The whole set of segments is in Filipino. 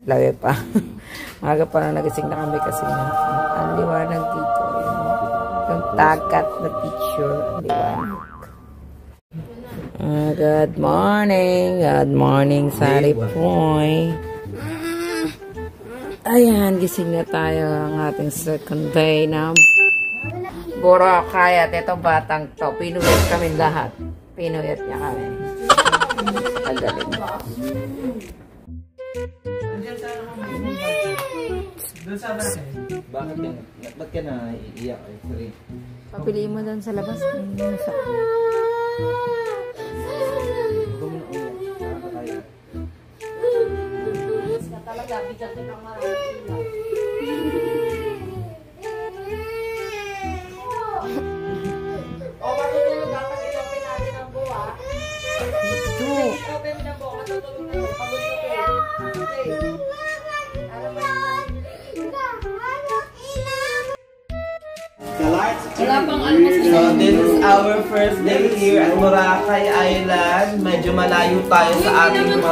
Lawe pa. Maga pa na nagising na kami kasi na ang liwanag dito. Yung tagat na picture. Ang liwanag. Good morning. Good morning, Sari Poy. Ayan, gising na tayo ang ating second day na Boracay. At ito batang to. Pinuyat kami lahat. Pinuyat niya kami. Ang galing. Ba't ka na iiyak? Papiliin mo doon sa labas. Talaga, bigyan ko ng maraming ilaw. O, matutulog dapat i-open natin ang buwa. Open na buwa, matutulog na buwa. Pagod na kayo. Okay. Ano ba wala pang almas. So, this is our first day here at Boracay Island. Medyo malayo tayo sa ating mga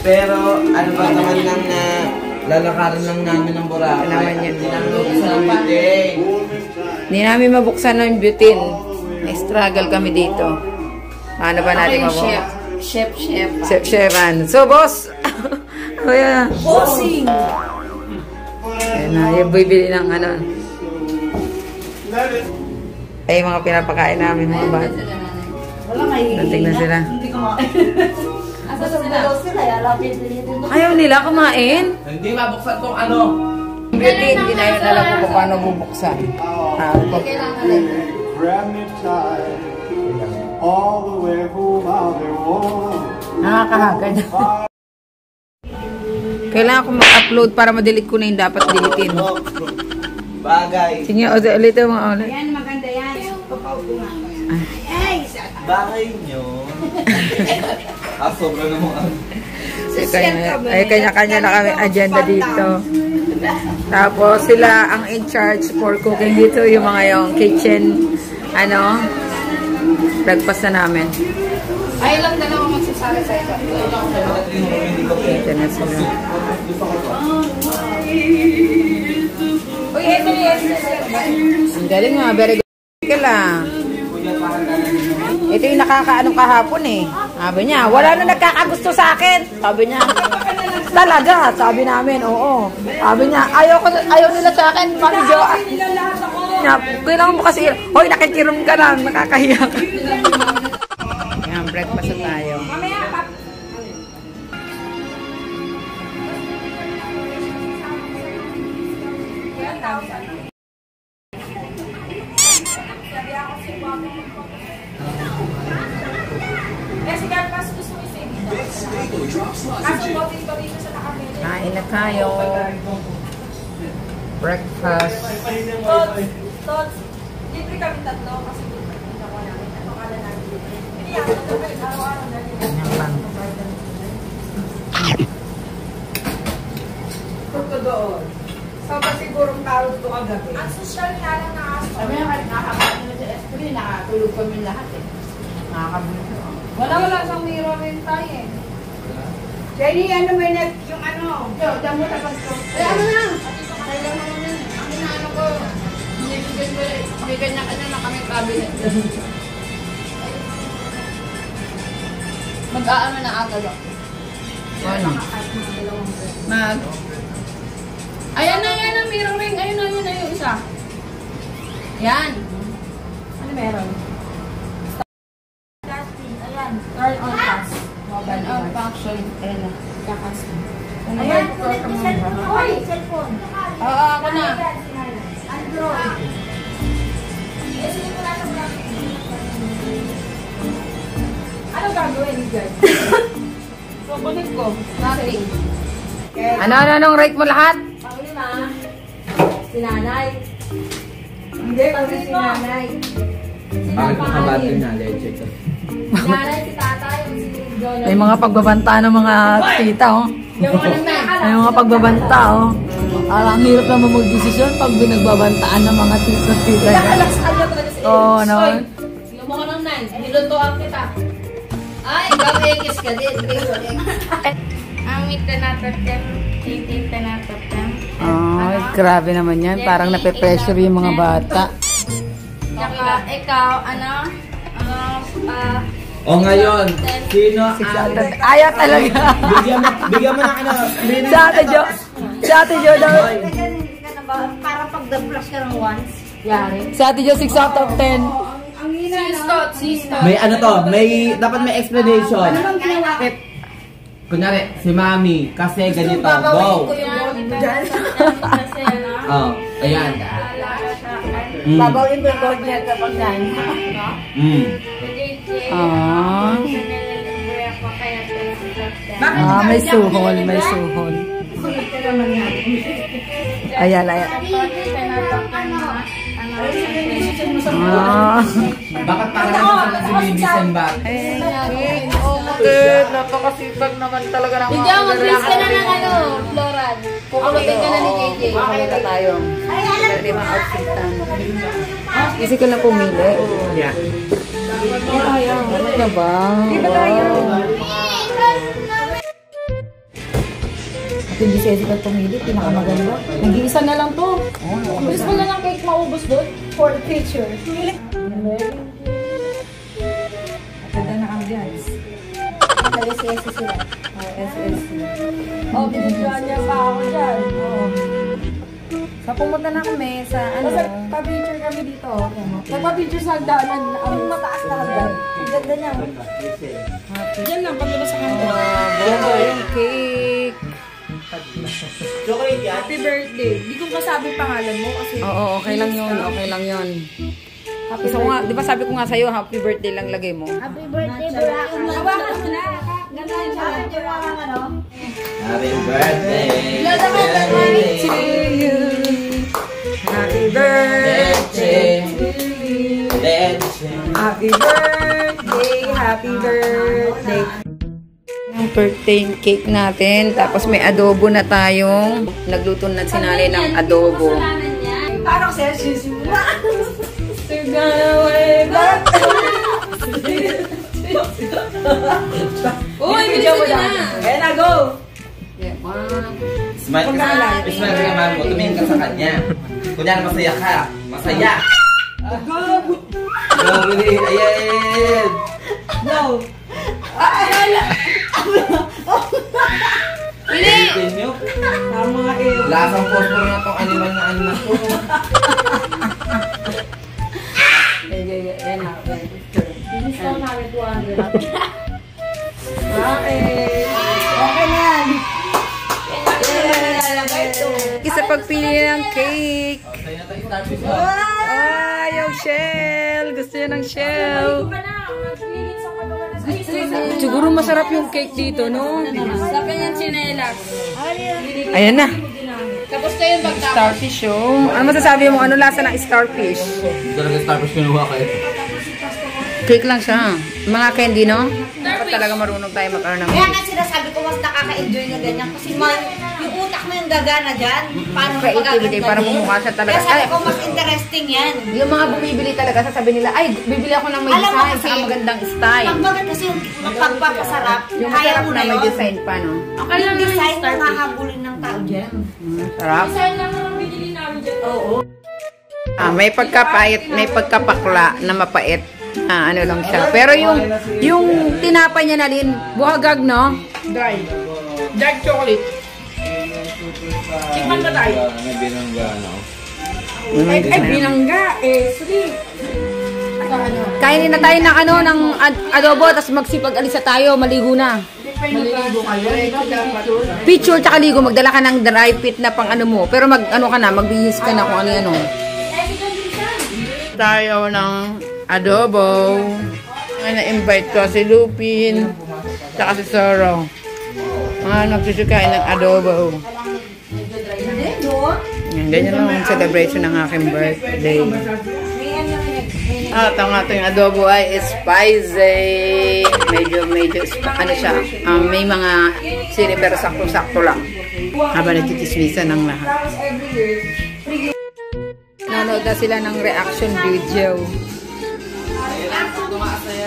pero ano ba naman lang na lalakaran lang namin ng Boracay. Naman yan. Hindi namin mabuksan ang butane. Hindi namin mabuksan ng butane. Struggle kami dito. Paano ba natin mabuksan? Chef-chefan. So, boss! Ano yan? Bossing! Ayan na, yung bibili ng ano. Ay, mga pinapakain namin mga bata. Wala kayo. Tingnan sila. Hindi kumain. Asa sa sila? Ayaw nila kumain. Hindi mabuksan tong ano. Butane, hindi na yun alam ko paano bubuksan. Nakakahagad. Kailangan ko mag-upload para ma-delete ko na yung dapat deletein. Bagay. Sige, ulit mo ulit. Yan, maganda yan. Papaupo nga. Bagay nyo. Sobra naman. Ay, kanya-kanya na kami agenda dito. Tapos sila ang in charge for cooking dito. Yung mga yung kitchen, breakfast na namin. Ay, lang na lang ako magsasari sa ito. Ito na sila. Uy, yes. Ang galing nga, very good ka lang. Ito yung nakakaanong kahapon eh. Sabi niya, wala na nagkakagusto sa akin. Sabi niya, talaga, sabi namin, oo. Sabi niya, ayaw nila sa akin, Mami Jo. Kailangan mo kasi, hoy, nakikirom ka lang, nakakahiya ka. Yan, breakfast na tayo. Kain na tayo. Breakfast. Tots, libre kami tatlo kasi kita ko namin. Pakala namin libre. Piniyak ko araw-araw na libre. Ganyan lang. Punto doon. Saba sigurong tawag ito kagabi. Ang social nga lang na aso. Sabi nga, nakakain na sa S3, nakatulog kami lahat eh. Nakakabuli. Wala sang mirrorin tayo eh. Jenny, ano may yung ano? Yo, dyan mo tapos ko. Eh, ano na? Kailan mo na yun. Ang inaano ko, may kanya-kanya na kami cabinet. Mag-aano na agad ako. Ano? Ayan na, mirroring. Ayun na yung isa. Yan. Ano meron? Ayan. Turn on pass. Turn on function. Ayan na. Kakas mo. Ayan, kulit ni cellphone. Oy, cellphone. Oo, ako na. Android. Eh, sige ko lang sa bracket. Ano gagawin ni Jai? Kukunin ko. Nothing. Anong rate mo lahat? Panglima, si nanay. Hindi, kasi si nanay. Si Bakit nakabatin nanay. na leche ko? Si nanay, si tatay, si Jonah. May mga pagbabanta ng mga tita, oh. Yung mga nagmahal. May mga pagbabanta, oh. Ang hirap naman mag-desisyon pag binagbabantaan ng mga tita. Nakalakas talaga si Oo, naman. Sino mo ko ng 9? Nilutoan kita. Ay, ikaw ekis ka din. Ang kami tinatatem. Tinatatem. Ay, grabe naman yan. Parang nape-pressure yung mga bata. Tsaka ikaw, O ngayon, sino ang... Ayaw talaga. Bigyan mo ng ano. Si Ate Jo. Si Ate Jo daw. Para pag the-flush ka ng once, yari. Si Ate Jo, 6 out of 10. Sistot. May ano to, dapat may explanation. Ano bang ginawa ko? Kunyari, si Mami, kasi ganito, go. Oh, ayan. Babawin ko yung gold niya kapag nan. May suhol, may suhol. Ayan, ayan. Bakit parang si Baby Sembat? Okay, napakasipag naman talaga ng mga Hindi ako, mag-release ka na ng floral. Pukulupin ka na ni JJ. Makalita tayo. Pwede mga outfitan. Kasi ko lang pumili. Yeah. Ano na ba? Hindi si Jessica pumili, pinakamaganda. Nag-iisa na lang to. Gusto mo na ng cake maubos doon? For the picture. Ganda na kami guys. Nag-SS sila. SSC. Oh, binigyan niya pa ako dyan. So pumunta na kami sa Kasi pa-picture kami dito. Nagpa-picture sa hagdanan. Ang mataas na hagdan. Ang ganda niya. Diyan lang, pag sa kanto. Ganda yung cake. Chocolate yan? Happy birthday. Di ko masabi pangalan mo kasi... Oo, okay lang yun. Okay lang yun. Gusto ko nga, di ba sabi ko nga sa'yo, happy birthday lang lagay mo. Happy birthday, Burak. Hawakan mo na. Ganda yung challenge. Ano? Happy birthday To you. Happy birthday. Happy birthday. Happy birthday. Ang birthday cake natin. Tapos may adobo na tayong nagluto na si Nanay ng adobo. Parang siya, sisimula. Uy, video mo na. Kaya na, go! Smile ka naman mo, tumingin ka sa kanya. Kunyari masaya ka. Masaya. Go, ayan. Go! Hindi! Tama nga eh. Lasang phosphor na tong animal na ano na to. Bilis ko namin 200. Okay. Okay na yan. Isa pagpili ng cake. Ay, yung shell. Gusto niya ng shell. Siguro masarap yung cake dito, no? Sa kanyang chinelas. Ayan na. Tapos kayo yung pagtapos. Starfish, oh. Ano masasabi mo? Ano lasa ng starfish? Hindi talaga starfish kinuha kayo. Cake lang siya. Mga candy, no? Dapat talaga marunong tayo magkaroon ng Kaya nga sinasabi ko mas nakaka-enjoy na ganyan kasi yung utak mo yung gagana dyan. Paano mo creativity para bumukha siya talaga. Kaya sabi ko mas interesting yan. Yung mga bumibili talaga, sasabi nila, ay, bibili ako ng may Alam mo design, kasi, saka magandang style. Pag maganda kasi yung pagpapasarap, Yung kaya masarap mo na na may yun. design pa, no? Yung design mo hahabulin ng tao dyan. Sarap. Design lang naman binili namin dyan. Oo. May pagkapait, may pagkapakla na mapait. Ano lang siya. Pero yung tinapay niya na din, buhagag, no? Dark chocolate. Tikman ba tayo? May binangga, no? Ay, binangga. Sweet. Kainin na tayo ng ng adobo, tapos magsipag-alisa tayo, maligo na. Maliligo kayo. Picture tsaka ligo, magdala ka ng dry fit na pang ano mo. Pero magbihis ka na kung ano. Tayo ng adobo. Ngayon na-invite ko si Lupin, tsaka si Soro. Nagsusikain ng adobo. Ganyan lang ang celebration ng aking birthday. At ang ating adobo ay spicy. Medyo, ano siya, may mga sili pero sakto-sakto lang. Habang nagtitismisan ng lahat. Nanood na sila ng reaction video.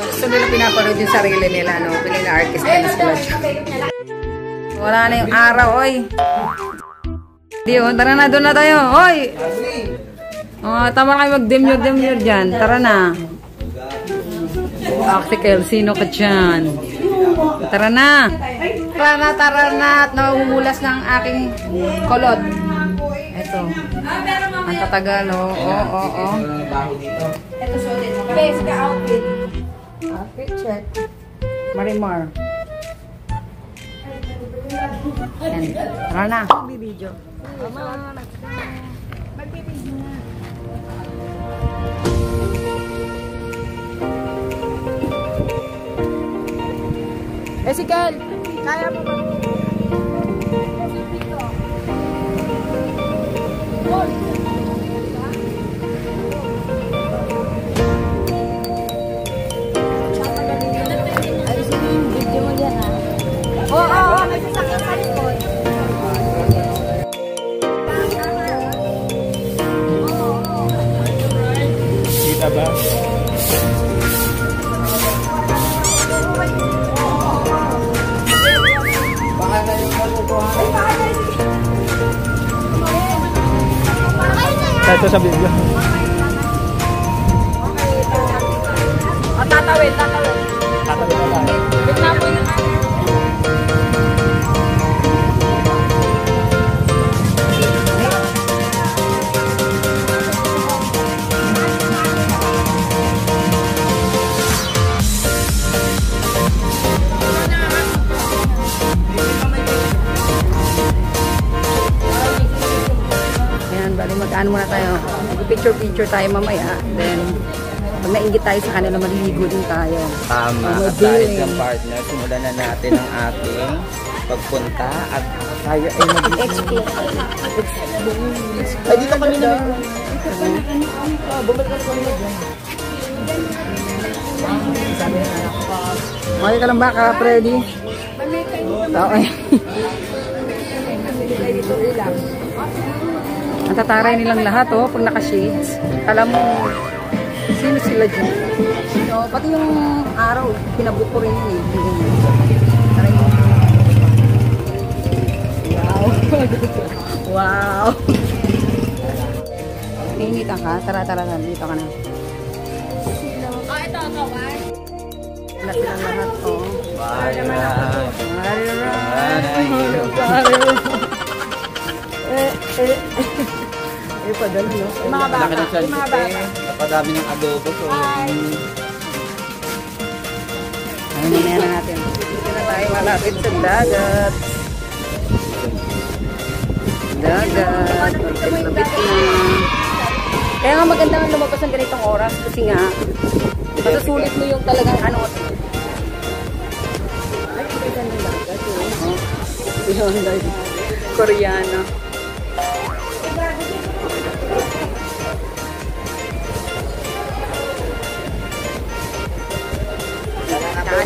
Gusto nila pinapanood yung sarili nila, no? Piling na artist na sila. Wala na yung araw, oy. Diyon, tara na, doon na tayo. Oy! Tama kayo mag-demure dyan. Tara na. Article, sino ka dyan? Tara na. Tara na. At nahuhulas na ang aking kolot. Ito. Ang tatagal, oo. Ito sulit. Base ka outfit. Outfit check. Marimar. Yan. Tara na. Magbibideo. Magbibideo na. Ezekiel, kaya mo ba? Ayusin mo yung video mo yan, ha? Oo, may sasakyan sa likod. Kita ba? Ito sa video. Tatawid. Tatawid na lang. Bigla po yun. Bali mag-ano muna tayo. Picture tayo mamaya. Then, pag nainggit tayo sa kanila, maliligo din tayo. Tama. At dahil ng partner, simulan na natin ang ating pagpunta at tayo ay Explore. Ay, dito kami na. Okay ka lang ba ka, Freddy? Okay. Ang tataray nilang lahat, pag naka-shades. Alam mo, sino sila dyan? So, pati yung araw, pinabuk ko rin yun Taray mo. Wow! Nainitan ka? Tara, dito ka na. Ito, kawan. Wala silang lahat, padala, no? Mga bata. Laki ng sanite. Napadami ng adobo. So, ano na natin? Dito na tayo malapit sa dagat. Lapit na. Kaya nga maganda nga lumabas ng ganitong oras kasi nga masusulit mo yung talagang ano. Ay, maganda ng dagat. Koreano.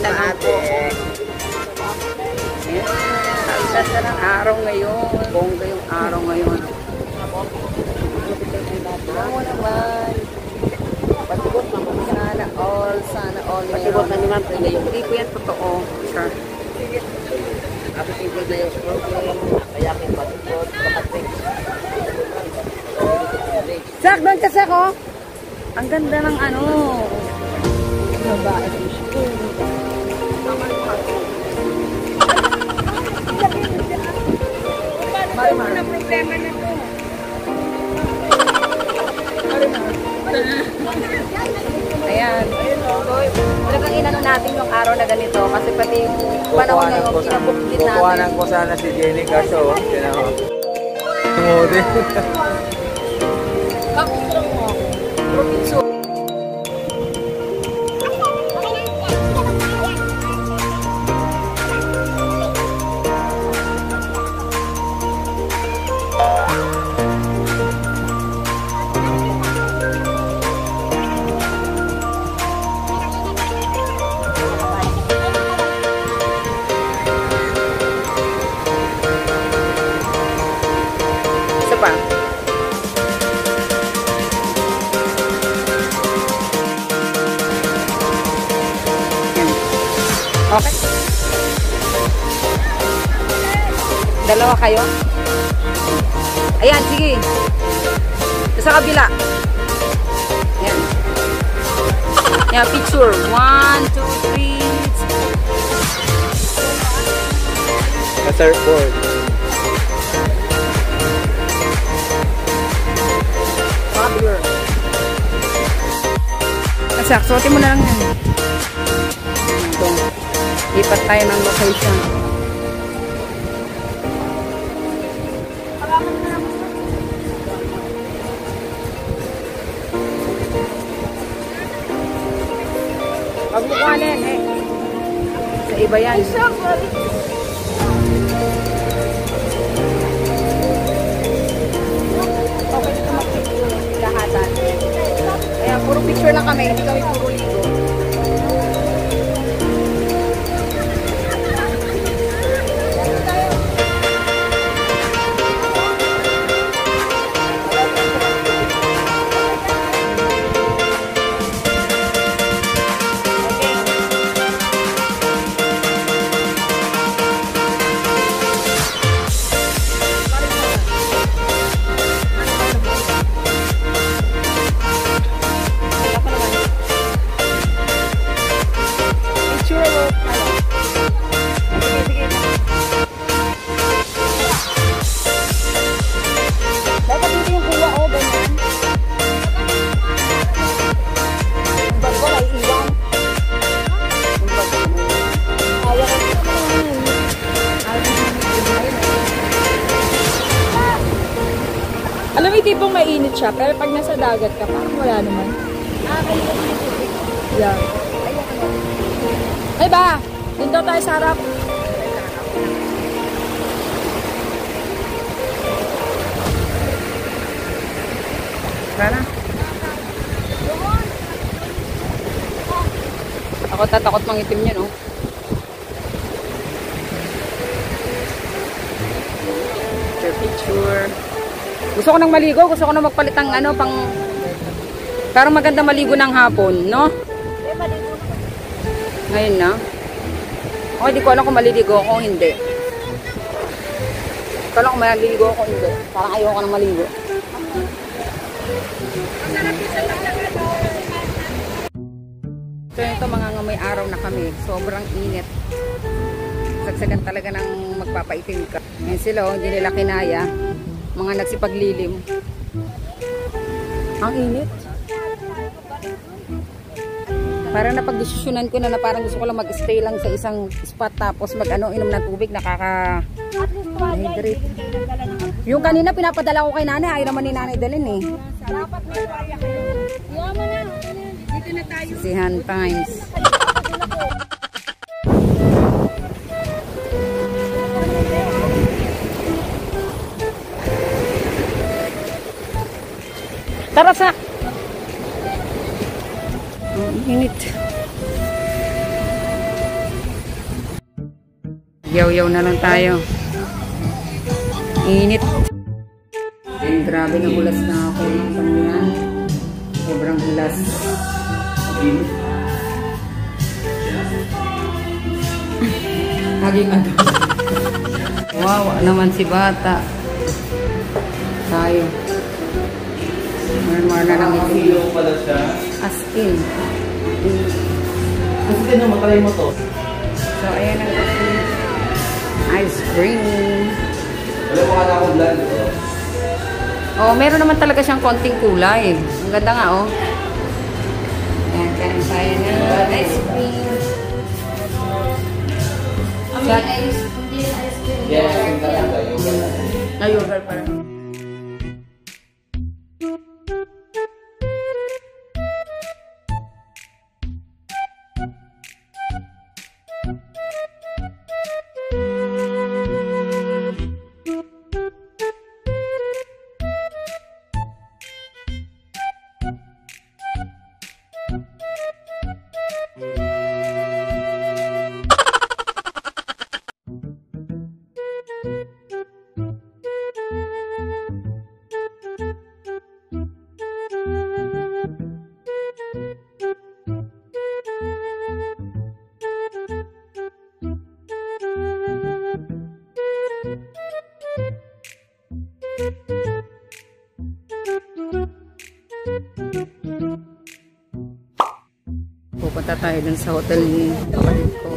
Natin. Ang ganda ng araw ngayon. Bongga yung araw ngayon. Oo naman. Patibot naman. Sana all. Patibot na naman. Hindi ko yan totoo. Sure. Ako simple na yung snorkeling. Kayakin, patibot, pakating. Sak, doon kasi ako. Ang ganda ng ano. Babae. Marimar. Ano problema na to? Ayan. Talagang inano natin yung araw na ganito kasi pati yung panahon ngayon, pinabuk din natin. Kukuhanan ko sana si Jenny kaso, tumuli. Kapitong mo. Provinso. Dalawa kayo? Ayan, sige. Sa kabila. Ayan. Ayan, picture. 1, 2, 3. Sa surfboard. Popular. Asak, suotin mo na lang yan. Ito. Lipat tayo ng location. Pagbukuhanin eh. Sa iba yan. Okay, ito mag-picture. Lahatan. Ayan, puro picture lang kami. Hindi kami puro ligo. Alam mo, tipong mainit siya, pero pag nasa dagat ka, parang wala naman. Yeah. Ay ba? Doon daw tayo sa harap. Tara. Ako tatakot mangitim niya, no? Picture. Gusto ko nang maligo. Gusto ko nang magpalit ng ano, pang... Parang maganda maligo ng hapon, no? Ngayon na. Okay, di ko alam kung maliligo ako o hindi. Di ko alam kung maliligo ako o hindi. Parang ayoko nang maligo. So ito, mga ngamay araw na kami. Sobrang init. Sagsagan talaga ng magpapaitim ka. Yan sila, hindi nila kinaya. Mga nagsipaglilim. Ang init. Parang napagdesisyonan ko na parang gusto ko lang mag-stay lang sa isang spot tapos mag-ano, inom ng tubig, nakaka-hydrate. Yung kanina pinapadala ko kay nanay, ayaw naman ni nanay dalhin eh. Dapat may kaya kayo. Yaman na. Dito na tayo. Sisihan times. Tara sa! Init. Yaw-yaw na lang tayo. Init. Grabe na ulas na ako ng panyan. Sobrang ulas. Naging ano. Wow, naman si bata. Tayo. More na lang ito. Nakakilo pala siya. As in. Kasi din matry mo to. So, ayan ang ice cream. Wala mo ka na akong vlog ito. Oh, meron naman talaga siyang konting kulay. Ang ganda nga, oh. Ayan, kain tayo ng ice cream. Yes, yung talaga. Ayugal pa rin. Pupunta tayo dun sa hotel ni kapatid ko.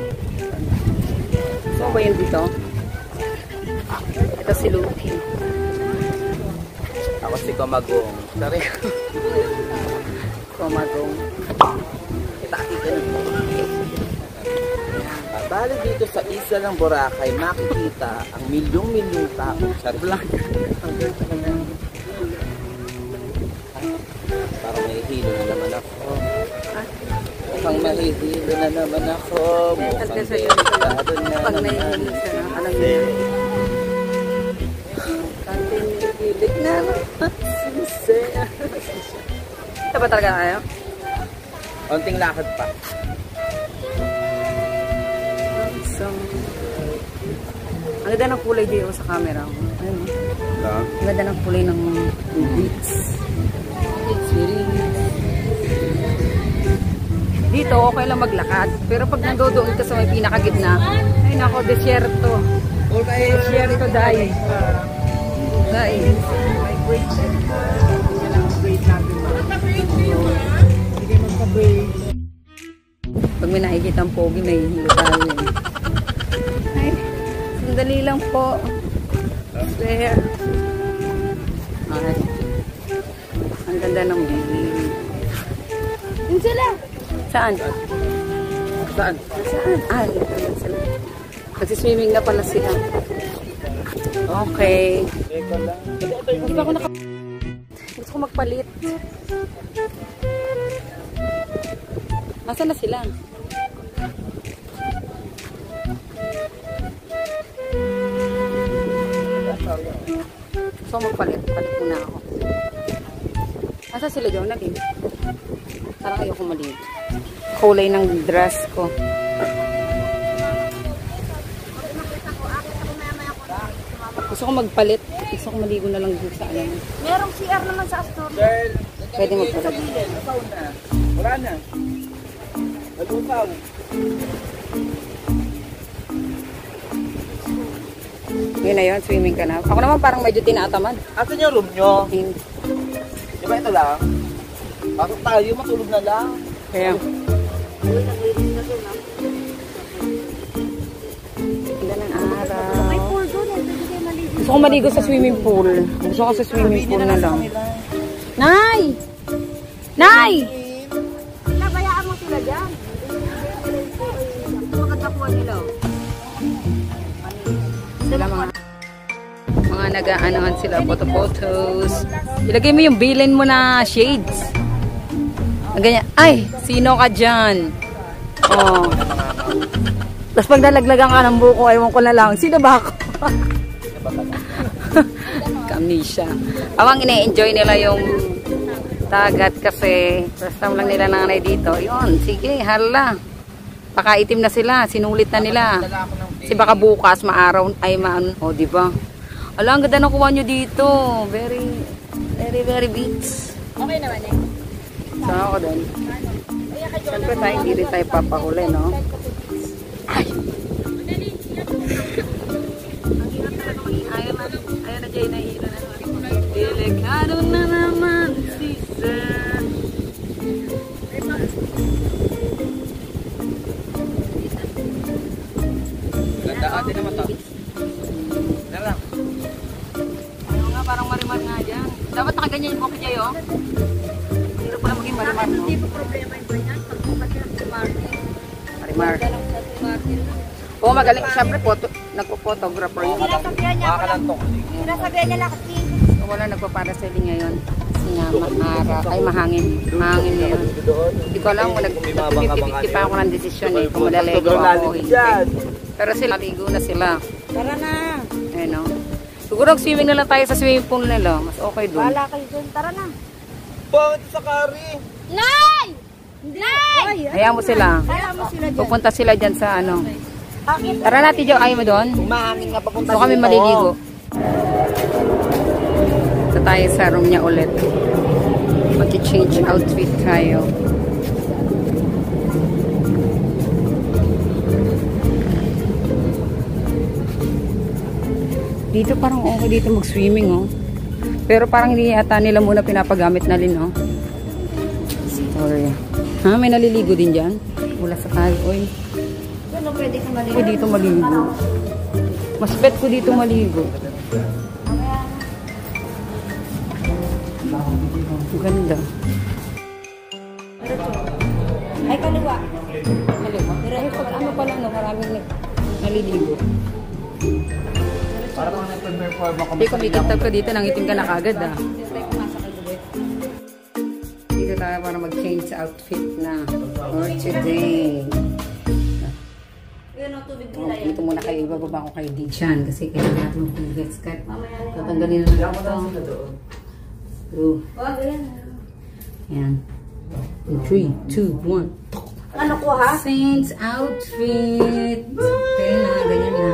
So ba yun dito? Ito si Lucky. Ako si Komagong. Sorry. Komagong. Bali dito sa isla ng Boracay, makikita ang milyong-milyong tao. Sorry. Parang mahihilo na naman ako. Mukhang mahihilo na naman ako. Mukhang delikado na Pag naman. nahihilo siya, alam niyo. Kanting na naman. Ito ba talaga tayo? Konting lakad pa. So, ang ganda ng kulay dito sa camera. Ayun. Ang ganda ng kulay ng beach. It's very... Dito, okay lang maglakad. Pero pag nandoon ka sa may pinakagitna, ay nako, desierto. Desierto, dahil. Dahil. May great. Yan ang great natin. Hindi kayo magpa-break. Pag may nakikita ang pogi, may hilo tayo. Ay, sandali lang po. There. Okay. Ang ganda ng view. Yun sila. Saan? Saan? Saan? Ah, yun sila. Nagsiswimming na pala sila. Okay. Teka lang. Hindi pa ako gusto ko magpalit. Nasaan na sila? So magpalit. Palit muna ako. Nasaan sila dyan? Naging? Parang ayoko maliit. Kulay ng dress ko. Gusto ko magpalit. Gusto ko maligo na lang dito sa alam. Merong CR naman sa Astor. Girl, Pwede magpalit. nasaw na. Wala na. Nalusaw. Yun na yun, swimming ka na. Ako naman parang medyo tinatamad. Asan yung room nyo? Di ba ito lang? Pasok tayo, matulog na lang. Kaya. Ganda ng araw. May pool doon eh. Pwede kayo maligo. Gusto ko maligo sa swimming pool. Gusto ko sa swimming pool na lang. Nay! Nay! Nabayaan mo sila dyan. Makatakuha nila. Sila mga nag-aanohan sila, photos. Ilagay mo yung bilin mo na shades. Ang ganyan. Ay, sino ka dyan? Oh. Tapos pag nalaglagan ka ng buko, ewan ko na lang. Sino ba ako? Kamnisya. Awang ine-enjoy nila yung dagat kasi first time lang nila nanay dito. Yun, sige, hala. Pakaitim na sila, sinulit na nila. Kasi baka bukas, maaraw, ay maan, o, diba? Ala, ang ganda na kuha nyo dito. Very, very, very beach. Okay naman eh. So, ako din. Siyempre tayo, hindi rin tayo papahuli, no? Ay! Ayaw na, Jay, nahihilo na naman. Delikado na naman, sister. Ganda ate naman to. Dala. Ayaw nga, parang marimar nga dyan. Dapat nakaganyan yung okay, Jay, oh. Hindi pala maging marimar, no? Hindi po problema yung ganyan. Pagpupat sila si Martin. Marimar. Ganang sa si Martin. Oo, magaling. Siyempre, nagpo-photographer yun. Sinasabihan niya ako lang. Sinasabihan niya lang kasi. So, wala nagpa-parasailing ngayon. Kasi nga, ay mahangin. Mahangin ngayon. Hindi ko alam kung nag-50-50 pa ako ng desisyon eh. Kung madalego ako o hindi. Pero sila, ligo na sila. Tara na. Ayun, no? Siguro swimming na lang tayo sa swimming pool nila. Mas okay doon. Wala kayo dun. Tara na. Bakit sa kari? Nay! Nay! Hayaan mo sila. Kaya mo sila dyan. Pupunta sila dyan sa ano. Bakit? Tara natin, Joe. Ayaw mo doon? Umahangin nga papunta So kami maliligo. So tayo sa room niya ulit. Mag-change outfit tayo. Dito parang okay dito mag-swimming, oh. Pero parang hindi yata nila muna pinapagamit na rin, no? Sorry. Ha? May naliligo din dyan? Mula sa tayo. Uy. Ano pwede ka maligo? Ako dito maligo. Mas bet ko dito maligo. Ganda. Ay, kaliwa. Kaliwa. Pero pag ano pa lang, no, maraming naliligo. Para kung nag-perform ako. Hindi, kumikitab ka dito, nangitim ka na kagad, ah. Dito tayo para mag-change outfit na for today. Dito muna kayo, ibababa ko kayo dyan kasi kailangan natin mag-get skirt. Tatanggalin na lang ito. True. Yan. 3, 2, 1. Ano ko ha? Saints outfit. Okay na, ganyan na.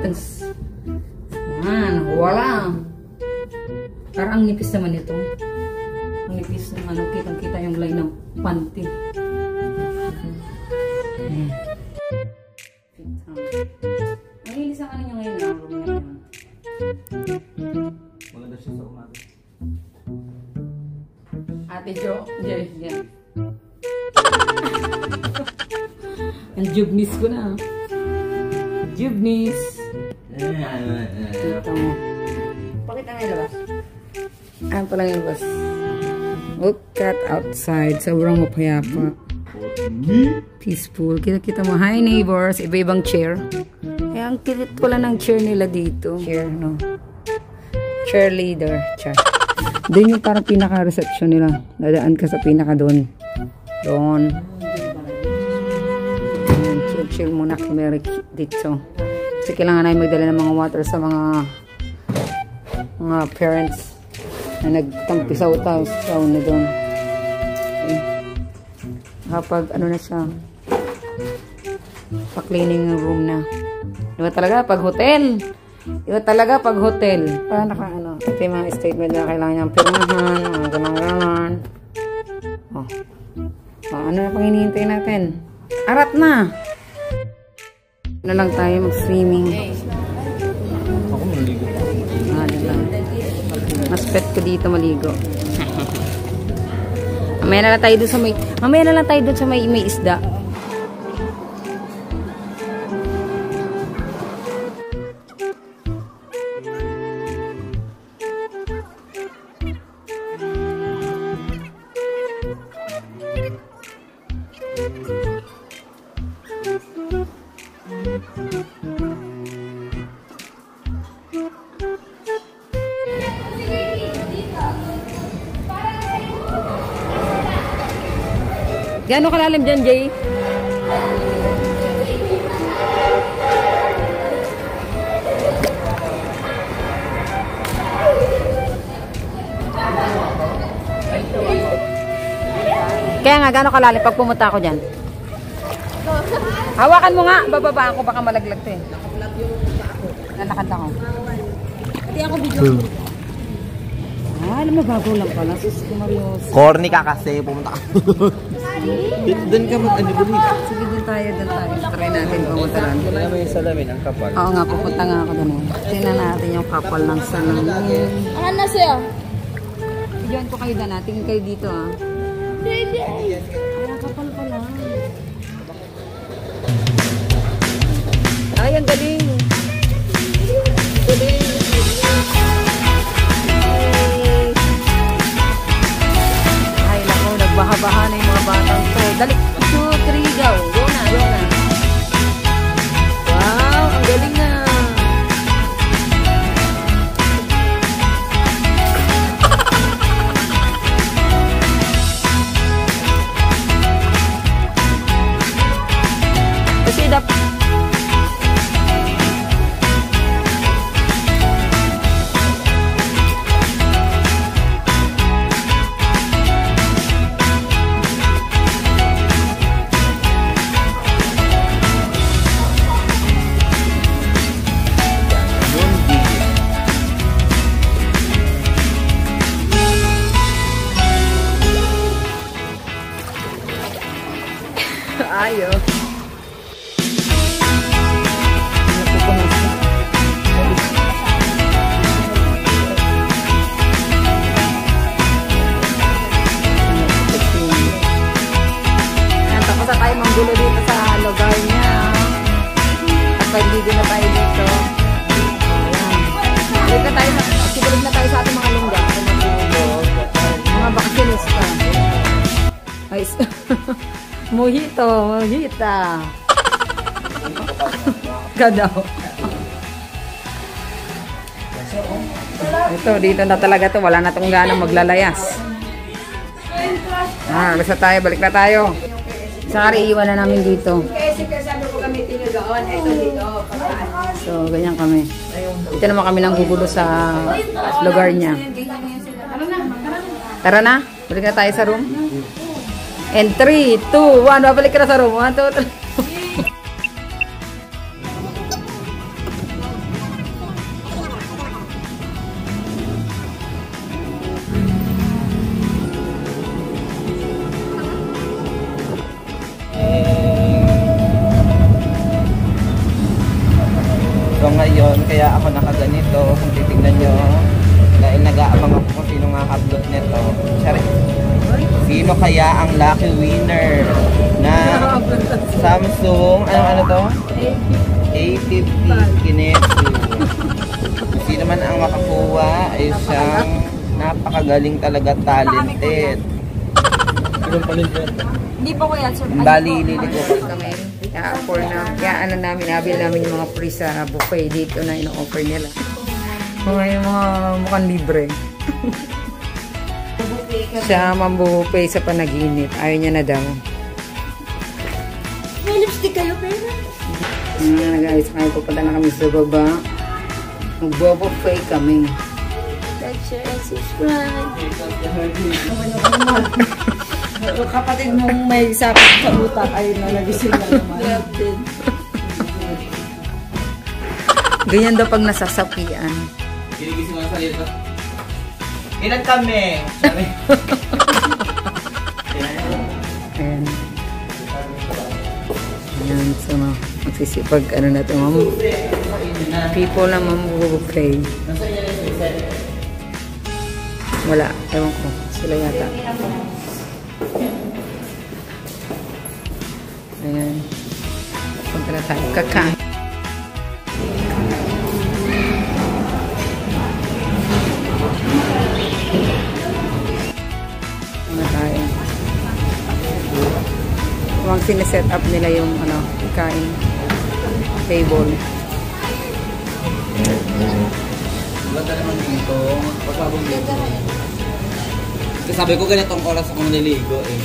Tapos, yan, wala. Parang ang nipis naman ito. Ang nipis naman, kitang-kita yung line ng panty. Ayan. Ang linis ang ano nyo ngayon na. Maganda siya sa umaga. Ate Jo, yan. Ang jubnis ko na. Jubnis. Kita mo. Pakita nga yung labas. Ayan pa lang yung labas. Look at outside. Sobrang mapayapa. Peaceful. Kita mo. Hi neighbors. Iba-ibang chair. Eh, ang kilit pala ng chair nila dito. Chair, no? Cheerleader. Chair. Doon yung parang pinaka-reception nila. Dadaan ka sa pinaka doon. Doon. Ayan, chill muna kami dito. Kasi kailangan namin magdala ng mga water sa mga parents na nagtampisaw-taw na doon. Okay. Kapag ano na siya, pa-cleaning ng room na. Diba talaga pag hotel? Diba talaga pag hotel? Parang naka ano, ito yung mga statement na kailangan niyang pirmahan, mga ganang-ganan. Oh. Oh, ano na pang hinihintay natin? Arat na! Ano lang tayo mag-swimming. Ako maligo. Mas pet ko dito maligo. Mamaya na lang tayo doon sa may isda. Gano'ng kalalim dyan, Jay? Kaya nga, gano'ng kalalim pag pumunta ako dyan? Hawakan mo nga. Bababa ako, baka malaglag to eh. Nalakad ako. Hindi ako video. Alam mo, bago lang pala. Sus, kumarios. Corny ka kasi, pumunta ka. Doon ka mag-anibuli. Sige, doon tayo. Try natin pumunta lang. Doon naman yung salamin, ang kapal. Oo nga, pupunta nga ako doon. Tingnan natin yung kapal ng salamin. Ano na siya? Diyan ko kayo doon. Tingin kayo dito ah. Ay, kapal pala. Ay, ang galing. Galing. Ay, naku, nagbaha-baha na yung mga batang to. Dali, 2, 3, go. Go na. Wow, ang galing na. Kasi mojita. Kadaw. Ito, dito na talaga to. Wala na tong ganang maglalayas. Basta tayo. Balik na tayo. Sorry, iwan na namin dito. Kasi sabi ko gamitin nyo doon. Ito dito. So, ganyan kami. Dito naman kami nang gugulo sa lugar niya. Tara na. Balik na tayo sa room. And 3, 2, 1. Babalik ka na sa room. 1, 2, 3. So ngayon, kaya ako nakaganito, kung titignan nyo, dahil nag-aabang ako kung sino nga hablot nito. Sorry. Sino kaya ang lucky winner na Samsung, ano to? A50 Kinetic. Sino man ang makakuha ay siyang napakagaling talaga, talented. Hindi pa ko yan, sir. Bali, liligo ko. Kami. Kaya-afford na. Kaya ano namin, nabil namin yung mga free sa buffet dito na ino-offer nila. Yung mga mukhang libre. Siya mambubuffet sa panaginip. Ayaw niya na daw. May lipstick kayo, pera? Guys, ngayon pupunta na kami sa baba. Magbubuffet kami. Like, share, and subscribe. Kapatid mong may sakit sa utak, ayun na nagising na naman. Ganyan daw pag nasasapian. Ginigising mo sa salita. Ilan kami? Sabi. Ayan. Ayan, so magsisipag, ano na ito, people na mambubuffet. Wala, ewan ko, sila yata. Ayan. Punta na tayo. Kakain. Ano tayo? Huwag sineset up nila yung kain table. Ganda naman dito. Pagkabong dito. Kasi sabi ko ganitong oras ako naliligo eh.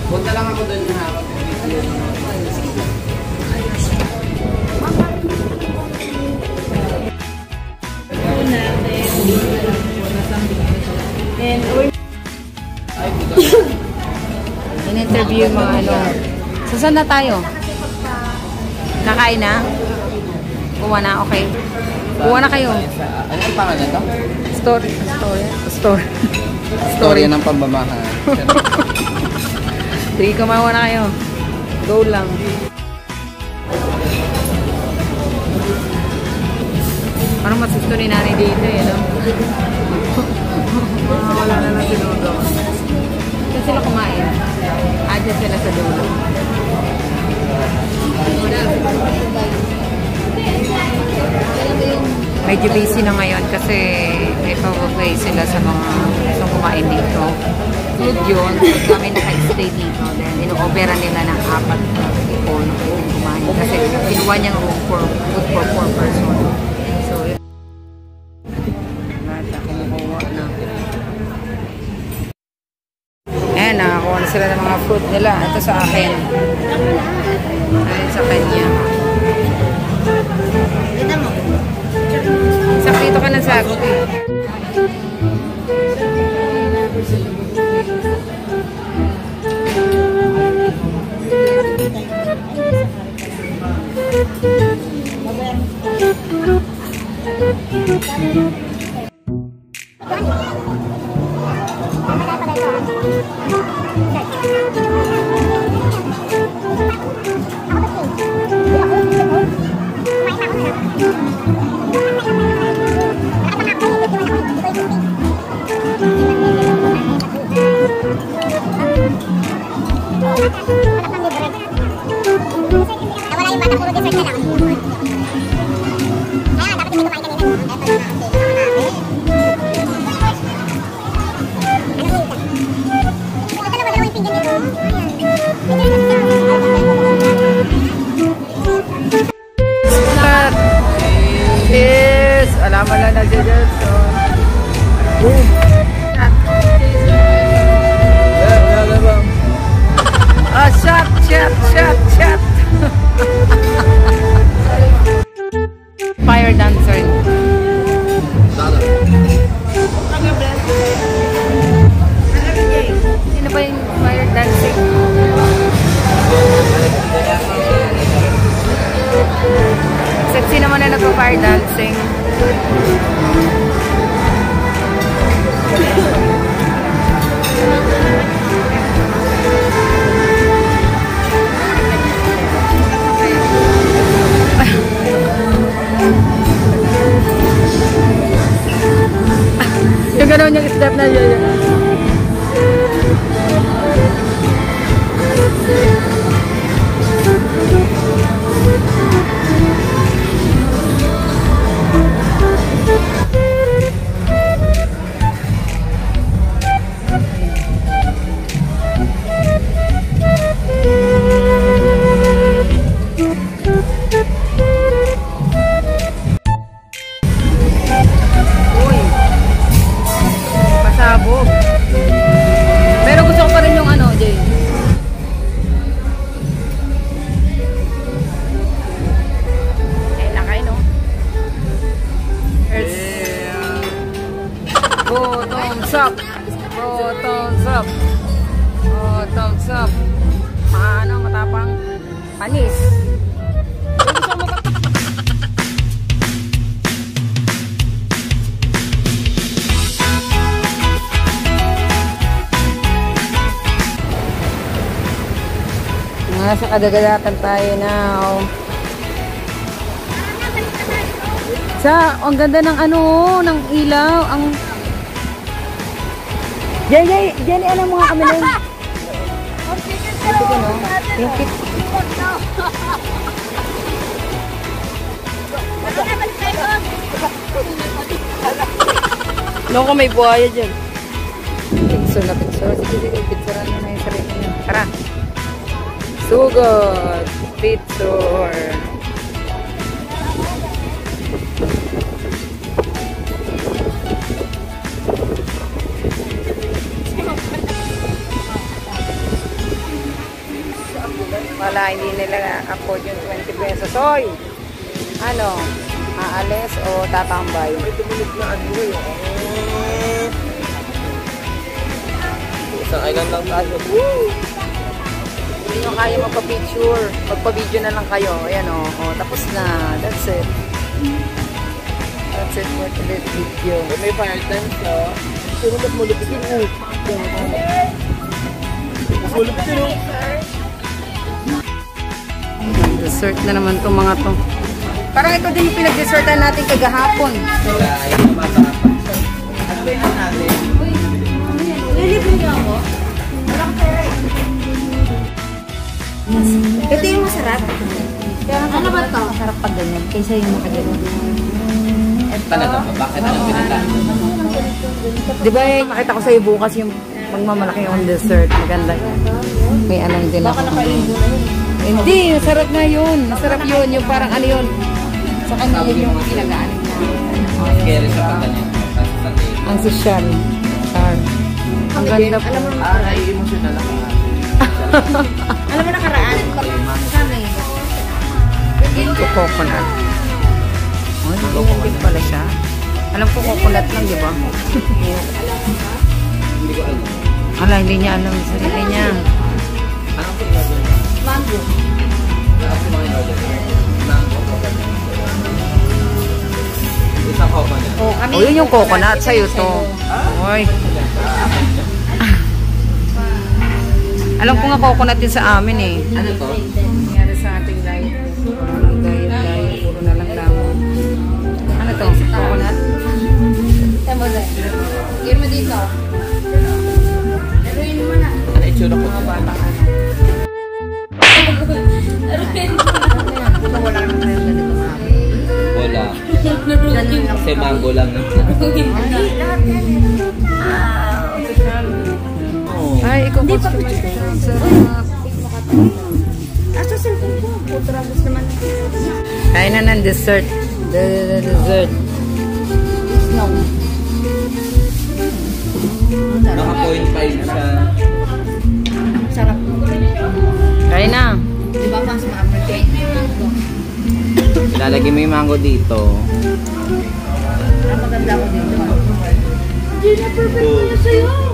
Punta lang ako doon na harap. In-interview yung mga So, saan na tayo? Kakain na? Kuha na, okay. Kuha na kayo. Ano ang pangalan to? Story. Storya ng pamamahal. Sige, kumawa na kayo. Go lang. Parang masusto ni nanay dito eh, no? Wala na lang si Dodo. Saan sila kumain? Adyan sila sa dulo. Medyo busy na ngayon kasi may pa-buffet sila sa mga gustong kumain dito. Food yun. Kami naka-stay dito. Then, ino-opera nila ng 4 people na pwedeng kumain. Kasi kinuha niyang room for food for 4 person. So, yun. Bata, kumukuha na. Ayan, nakakuha na sila ng mga fruit nila. Ito sa akin. Ayan sa kanya. Sakito ka na sa akin. Alaman lang na dyan. So, shot. Fire dancer. Sino ba yung fire dancing? Sexy naman na nagpa-fire dancing. Yung gano'n yung step na yun. Pero gusto ko pa rin yung ano, Jay. Ayun na kayo, no? Go, thumbs up. Go, thumbs up. Oh, thumbs up. Maano, matapang. Panis. Nasa kadagalatan tayo now. Ang ganda ng ano, ng ilaw. Jenny, ano mga kami lang? Ito ko, no? Yung kit. Noon ko may buhaya dyan. Picture na picture. Sige, picture na yung sarili niyo. Tara. Sugod. Picture. Wala, hindi nila afford yung 20 pesos. Hoy! Ano? Aalis o tatambay? May tumulig na ano eh. Isang island lang tayo. Woo! Hindi nyo kaya magpa-picture. Magpa-video na lang kayo. Ayan o. Tapos na. That's it. That's it for today's video. May fire time so. Sino ba't mulupit yun? Mulupit yun. Dessert na naman itong mga to. Parang ito din yung pinag-dessertan natin kagahapon. Wala, yung masarap. Ano ba yun natin? Nilibre niyo ako? Ito yung masarap. Ano ba ito? Masarap pag ganyan. Kaysa yung makaganyan. Talaga ba? Bakit alam pinagkaan? Di ba makita ko sa'yo bukas yung magmamalaki yung dessert. Maganda yun. May anong din ako. Baka nakain mo na yun. Hindi, masarap nga yun. Masarap yun. Yung parang ano yun. Sa kanya yun yung pinagaan niya. Scary sa pagkanyan. Ang sosyal. Char. Ang ganda po. Nai-emotional ako. Alam mo nakaraan? Kami. Ito coconut. Oh, hindi pala siya. Alam ko coconut lang, di ba? Hindi ko alam. Ala, hindi niya alam sa sarili niya. Anong pinagagawa? Mango. Anong pinagagawa? Mango. Isang coconut. Oh, kami. Oh, yun yung coconut. Sa'yo to. Oy. Alam ko nga coconut din sa amin eh. Ano to? Nangyari sa ating diet. Walang diet. Puro na lang lamang. Ano to? Coconut? Tama na. Gawin mo dito. Laruin mo na. Ano itsura ko? Bata ka. Laruin mo na. Wala naman tayo ganito nga. Wala. Kasi mango lang. Ay, ikaw Hindi po pa sa picture. Asa cellphone ko? Putramos naman. Kain na ng dessert. The dessert. Malinaw. Naka-0.5 siya. Sarap. Kaya na. Di ba mas ma-appreciate? Ilalagay mo yung mango dito. Ang maganda ko dito. Hindi na perfect na sa'yo.